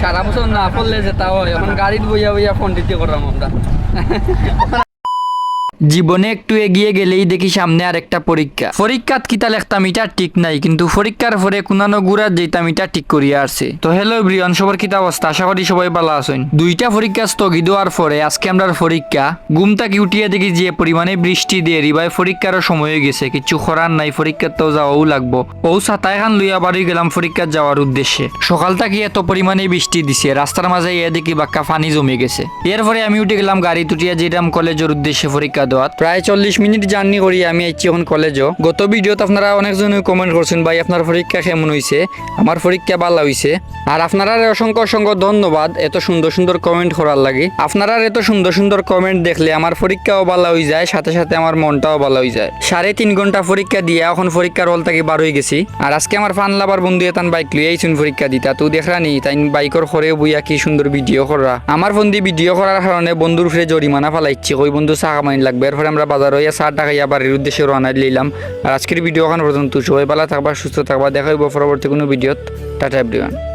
সারা বছর না পড়লে যেটা হয় এখন গাড়িতে বইয়া বইয়া ফোন দিতে করলাম আমরা। জীবনে একটু এগিয়ে গেলেই দেখি সামনে আরেকটা পরীক্ষাত কিতা লেখতাম এটা ঠিক নাই, কিন্তু পরীক্ষার পরে কোনানো গুড়ার যেতাম এটা ঠিক করিয়া আসছে। তো হ্যালো এভরিওয়ান, সবার কিতা অবস্থা? আশা করি সবাই ভালো আছেন। দুইটা পরীক্ষা স্থগিত হওয়ার পরে আজকে আমরা পরীক্ষা ঘুমটাকে উঠিয়ে দেখি যে পরিমাণে বৃষ্টি দিয়ে রিবাই পরীক্ষারও সময় হয়ে গেছে, কিছু করার নাই, পরীক্ষাতেও যাওয়াও লাগবো। ও ছাতা এখন লইয়া বাড়ি গেলাম পরীক্ষার যাওয়ার উদ্দেশ্যে। সকাল থেকে এত পরিমাণে বৃষ্টি দিছে, রাস্তার মাঝে এ দেখি বাক্কা পানি জমে গেছে। এরপরে আমি উঠে গেলাম গাড়ি তুটিয়া যেতাম কলেজের উদ্দেশ্যে পরীক্ষা দেওয়ার। প্রায় 40 মিনিট জার্নি করি আমি আইছি এখন কলেজও। গত ভিডিওতে আপনারা অনেকজনে কমেন্ট করছেন ভাই আপনার পরীক্ষা কেমন হয়েছে। আমার পরীক্ষা ভালো হয়েছে, আর আপনারা অসংখ্য অসংখ্য ধন্যবাদ এত সুন্দর সুন্দর কমেন্ট করার লাগে। আপনারা এত সুন্দর সুন্দর কমেন্ট দেখলে আমার পরীক্ষাও ভালো হয়ে যায়, সাথে সাথে আমার মনটাও ভালো হয়ে যায়। 3.5 ঘন্টা পরীক্ষা দিয়ে এখন পরীক্ষার হল থেকে বার হয়ে গেছি। আর আজকে আমার ফান লাভার বন্ধু এতান বাইক লুই আইছুন পরীক্ষা দিতা, তো দেখরানি তাই বাইকর ঘরে বইয়া কি সুন্দর ভিডিও করা। আমার ফোন দিয়ে ভিডিও করার কারণে বন্ধুর ফিরে জরিমানা ফালাইছি, ওই বন্ধু চা কামাইন লাগবে। এরপরে আমরা বাজার হইয়া 4 টাকা বাড়ির উদ্দেশ্যে রওনা দিলাম। আর আজকের ভিডিও এখন পর্যন্ত, সবাই ভালো থাকবা, সুস্থ থাকবা, দেখা হইব পরবর্তী কোনো ভিডিওত। Tata everyone.